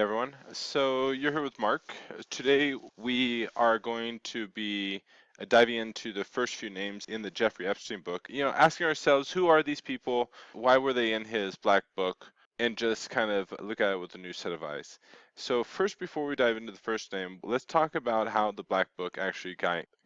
everyone. So you're here with Mark. Today we are going to be diving into the first few names in the Jeffrey Epstein book. Asking ourselves, who are these people? Why were they in his black book? And just kind of look at it with a new set of eyes. So first, before we dive into the first name, let's talk about how the black book actually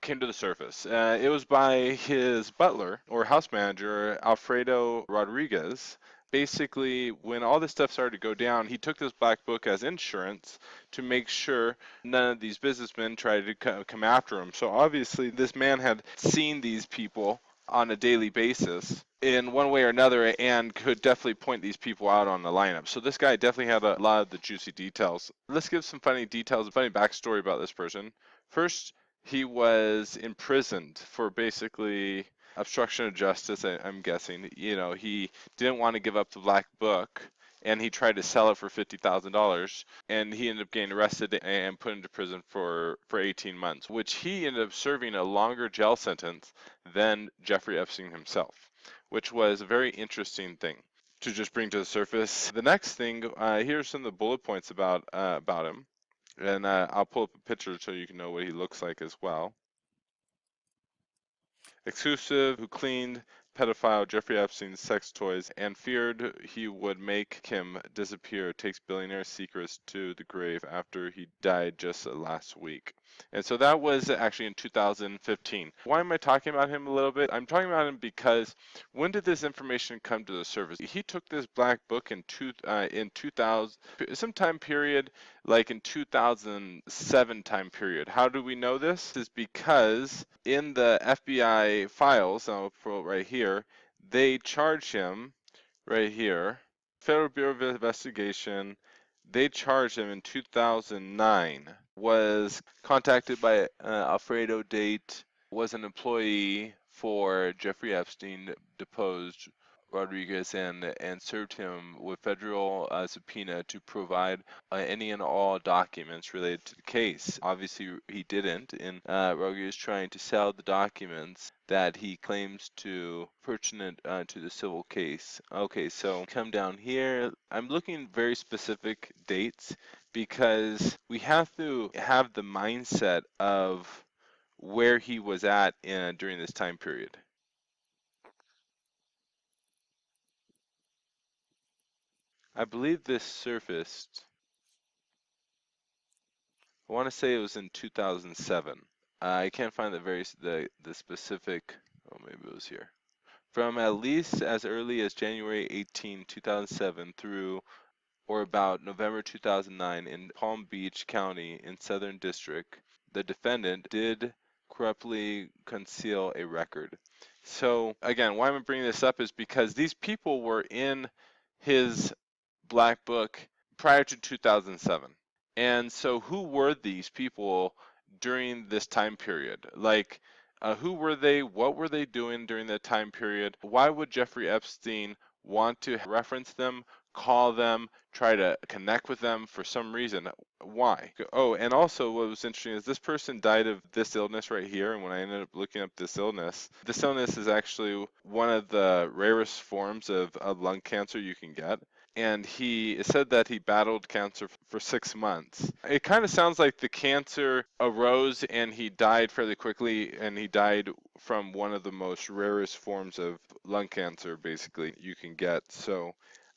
came to the surface. It was by his butler or house manager, Alfredo Rodriguez. Basically, when all this stuff started to go down, he took this black book as insurance to make sure none of these businessmen tried to come after him. So obviously, this man had seen these people on a daily basis in one way or another and could definitely point these people out on the lineup. So this guy definitely had a lot of the juicy details. Let's give some funny details, a funny backstory about this person. First, he was imprisoned for basically obstruction of justice, I'm guessing. He didn't want to give up the black book, and he tried to sell it for $50,000, and he ended up getting arrested and put into prison for 18 months, which he ended up serving a longer jail sentence than Jeffrey Epstein himself, which was a very interesting thing to just bring to the surface. The next thing, here's some of the bullet points about him, and I'll pull up a picture so you can know what he looks like as well. Exclusive, who cleaned pedophile Jeffrey Epstein's sex toys and feared he would make him disappear, takes billionaire secrets to the grave after he died just last week. And so that was actually in 2015. Why am I talking about him a little bit? I'm talking about him because when did this information come to the surface? He took this black book in 2000, some time period, like in 2007 time period. How do we know this? This is because in the FBI files, I'll put it right here, they charge him right here, Federal Bureau of Investigation, they charged him in 2009, was contacted by Alfredo Date, was an employee for Jeffrey Epstein, deposed Rodriguez and served him with federal subpoena to provide any and all documents related to the case. Obviously, he didn't, and Rodriguez trying to sell the documents that he claims to pertinent to the civil case. Okay, so come down here. I'm looking at very specific dates because we have to have the mindset of where he was at during this time period. I believe this surfaced, I want to say it was in 2007. I can't find the specific, oh maybe it was here. From at least as early as January 18, 2007 through or about November 2009 in Palm Beach County in Southern District, the defendant did corruptly conceal a record. So again, why I'm bringing this up is because these people were in his black book prior to 2007. And so who were these people during this time period? Like, who were they? What were they doing during that time period? Why would Jeffrey Epstein want to reference them, call them, try to connect with them for some reason? Why? Oh, and also what was interesting is this person died of this illness right here. And when I ended up looking up this illness is actually one of the rarest forms of lung cancer you can get. And he said that he battled cancer for 6 months. It kind of sounds like the cancer arose and he died fairly quickly, and he died from one of the most rarest forms of lung cancer basically you can get. So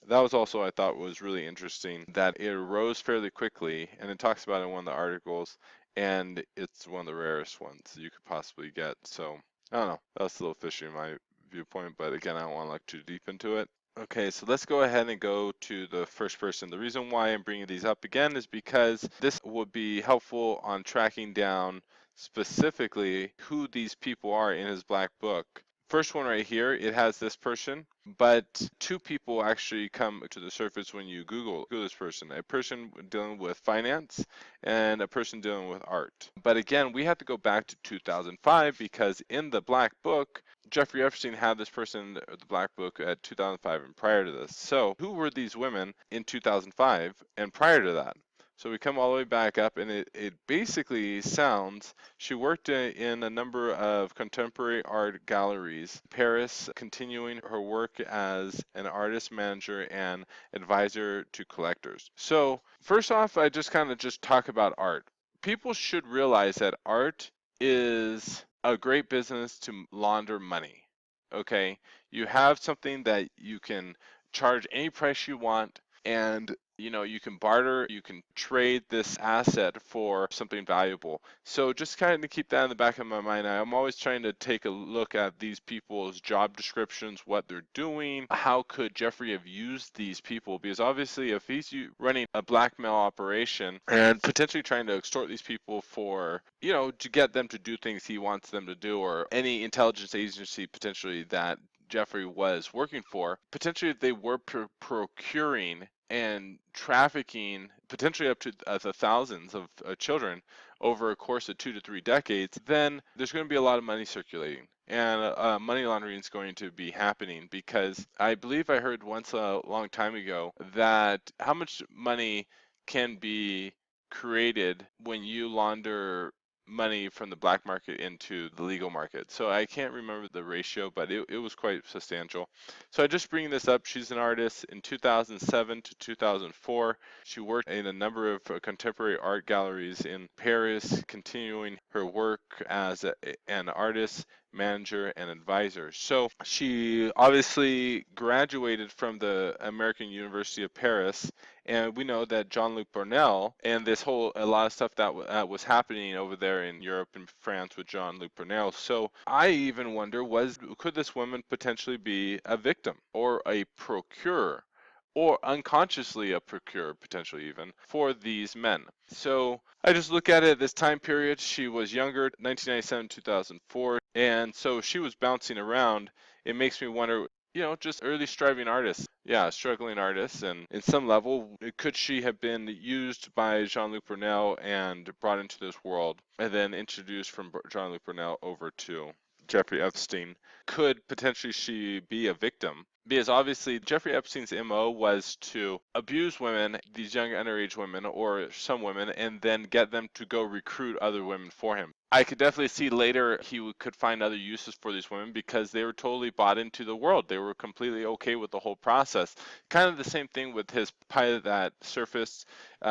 that was also, I thought, was really interesting, that it arose fairly quickly, and it talks about it in one of the articles, and it's one of the rarest ones you could possibly get. So I don't know, that's a little fishy in my viewpoint, but again, I don't want to look too deep into it. Okay, so let's go ahead and go to the first person. The reason why I'm bringing these up again is because this would be helpful on tracking down specifically who these people are in his black book. First one right here, it has this person, but two people actually come to the surface when you Google this person. A person dealing with finance and a person dealing with art. But again, we have to go back to 2005 because in the black book, Jeffrey Epstein had this person, the black book, at 2005 and prior to this. So who were these women in 2005 and prior to that? So we come all the way back up, and it basically sounds she worked in a number of contemporary art galleries, Paris, continuing her work as an artist manager and advisor to collectors. So first off, I just kind of just talk about art. People should realize that art is a great business to launder money. Okay, you have something that you can charge any price you want, and you can barter, you can trade this asset for something valuable. So just kind of keep that in the back of my mind. I'm always trying to take a look at these people's job descriptions, what they're doing, how could Jeffrey have used these people, because obviously if he's running a blackmail operation and potentially trying to extort these people for to get them to do things he wants them to do, or any intelligence agency potentially that Jeffrey was working for, potentially if they were procuring and trafficking potentially up to the thousands of children over a course of 2 to 3 decades, then there's going to be a lot of money circulating. And money laundering is going to be happening, because I believe I heard once a long time ago that how much money can be created when you launder money from the black market into the legal market. So I can't remember the ratio, but it was quite substantial. So I just bring this up. She's an artist. In 2007 to 2004, she worked in a number of contemporary art galleries in Paris, continuing her work as an artist, manager, and advisor. So she obviously graduated from the American University of Paris, and we know that Jean-Luc Brunel and this whole a lot of stuff that was happening over there in Europe and France with Jean-Luc Brunel. So I even wonder, could this woman potentially be a victim or a procurer, or unconsciously a procurer potentially even for these men? So I just look at it this time period. She was younger, 1997, 2004, and so she was bouncing around. It makes me wonder, just early striving artists. Yeah, struggling artists. And in some level, could she have been used by Jean-Luc Brunel and brought into this world, and then introduced from Jean-Luc Brunel over to Jeffrey Epstein? Could potentially she be a victim? Because obviously Jeffrey Epstein's MO was to abuse women, these young underage women or some women, and then get them to go recruit other women for him. I could definitely see later he could find other uses for these women, because they were totally bought into the world. They were completely okay with the whole process. Kind of the same thing with his pilot that surfaced.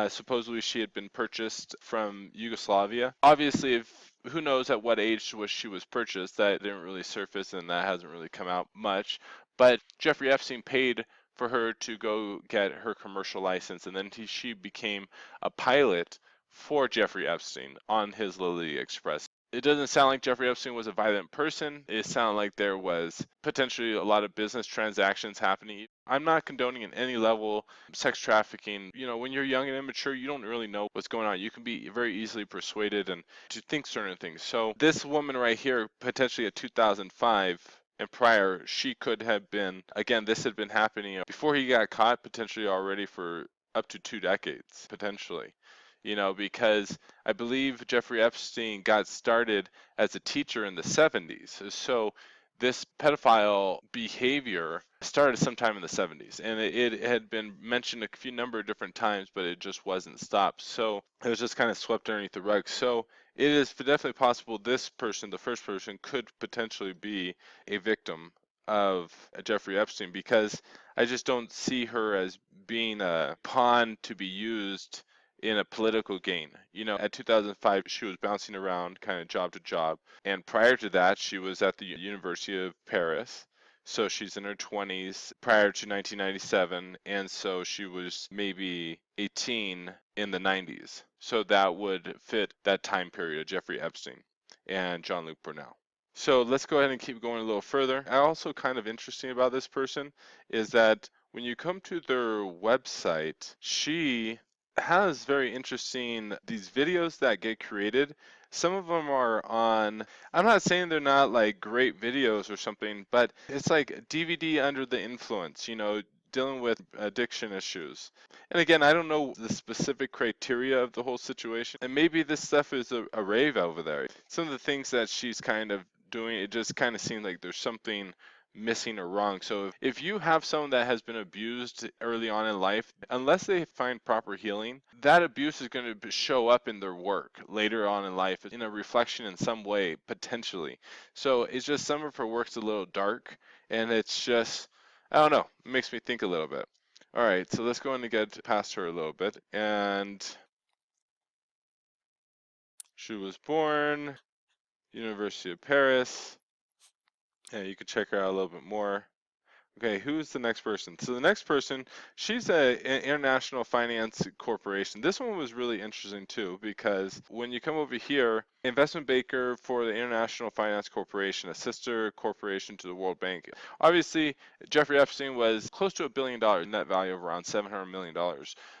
Supposedly she had been purchased from Yugoslavia. Obviously, who knows at what age she was purchased? That didn't really surface, and that hasn't really come out much. But Jeffrey Epstein paid for her to go get her commercial license, and then she became a pilot for Jeffrey Epstein on his Lily Express. It doesn't sound like Jeffrey Epstein was a violent person. It sounded like there was potentially a lot of business transactions happening. I'm not condoning in any level sex trafficking. When you're young and immature, you don't really know what's going on. You can be very easily persuaded and to think certain things. So this woman right here, potentially at 2005, and prior, she could have been, again, this had been happening before he got caught, potentially already for up to 2 decades, potentially. Because I believe Jeffrey Epstein got started as a teacher in the 70s. So this pedophile behavior started sometime in the 70s, and it had been mentioned a few number of different times, but it just wasn't stopped. So it was just kind of swept underneath the rug. So it is definitely possible this person, the first person, could potentially be a victim of Jeffrey Epstein, because I just don't see her as being a pawn to be used in a political gain. At 2005, she was bouncing around kind of job to job. And prior to that, she was at the University of Paris. So she's in her 20s prior to 1997. And so she was maybe 18 in the 90s. So that would fit that time period of Jeffrey Epstein and Jean-Luc Brunel. So let's go ahead and keep going a little further. Also kind of interesting about this person is that when you come to their website, she has very interesting these videos that get created. Some of them are on, I'm not saying they're not like great videos or something, but it's like DVD under the influence, dealing with addiction issues. And again, I don't know the specific criteria of the whole situation, and maybe this stuff is a rave over there. Some of the things that she's kind of doing, it just kind of seems like there's something missing or wrong. So if you have someone that has been abused early on in life, unless they find proper healing, that abuse is going to show up in their work later on in life in a reflection in some way, potentially. So it's just some of her work's a little dark, and it's just, I don't know, it makes me think a little bit. All right, so let's go in and get past her a little bit. And she was born University of Paris. Yeah, you could check her out a little bit more. Okay, who's the next person? So the next person, she's an international finance corporation. This one was really interesting too, because when you come over here, investment banker for the International Finance Corporation, a sister corporation to the World Bank. Obviously, Jeffrey Epstein was close to $1 billion net value of around $700 million.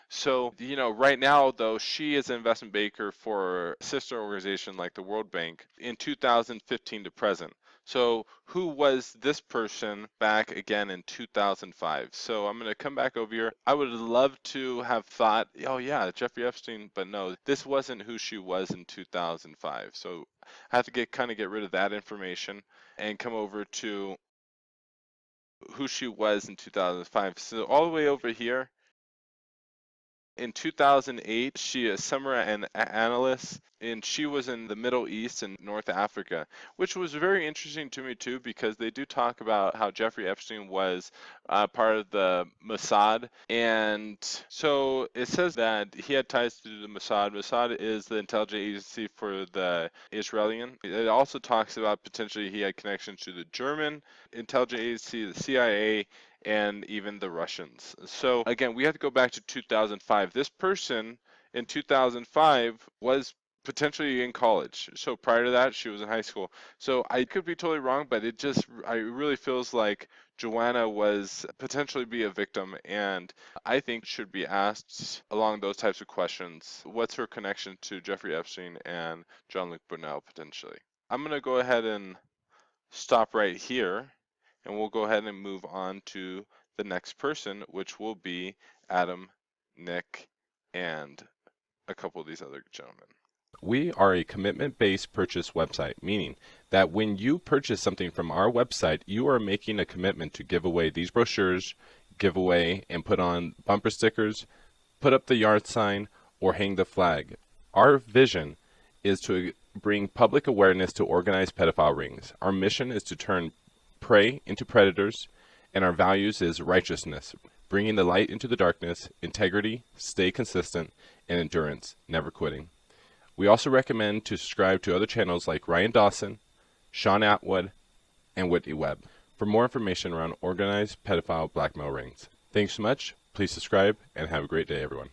So, right now, though, she is an investment banker for a sister organization like the World Bank in 2015 to present. So who was this person back again in 2005? So I'm going to come back over here. I would love to have thought, oh yeah, Jeffrey Epstein, but no, this wasn't who she was in 2005. So I have to get rid of that information and come over to who she was in 2005. So all the way over here, in 2008, she is summer analyst, and she was in the Middle East and North Africa, which was very interesting to me too, because they do talk about how Jeffrey Epstein was part of the Mossad, and so it says that he had ties to the Mossad. Mossad is the intelligence agency for the Israeli. It also talks about potentially he had connections to the German intelligence agency, the CIA, and even the Russians. So again, we have to go back to 2005. This person in 2005 was potentially in college. So prior to that, she was in high school. So I could be totally wrong, but I really feels like Joanna was potentially be a victim, and I think should be asked along those types of questions. What's her connection to Jeffrey Epstein and Jean-Luc Brunel potentially? I'm gonna go ahead and stop right here, and we'll go ahead and move on to the next person, which will be Adam, Nick, and a couple of these other gentlemen. We are a commitment-based purchase website, meaning that when you purchase something from our website, you are making a commitment to give away these brochures, give away and put on bumper stickers, put up the yard sign, or hang the flag. Our vision is to bring public awareness to organized pedophile rings. Our mission is to turn prey into predators, and our values is righteousness, bringing the light into the darkness, integrity, stay consistent, and endurance, never quitting. We also recommend to subscribe to other channels like Ryan Dawson, Sean Atwood, and Whitney Webb for more information around organized pedophile blackmail rings. Thanks so much. Please subscribe and have a great day, everyone.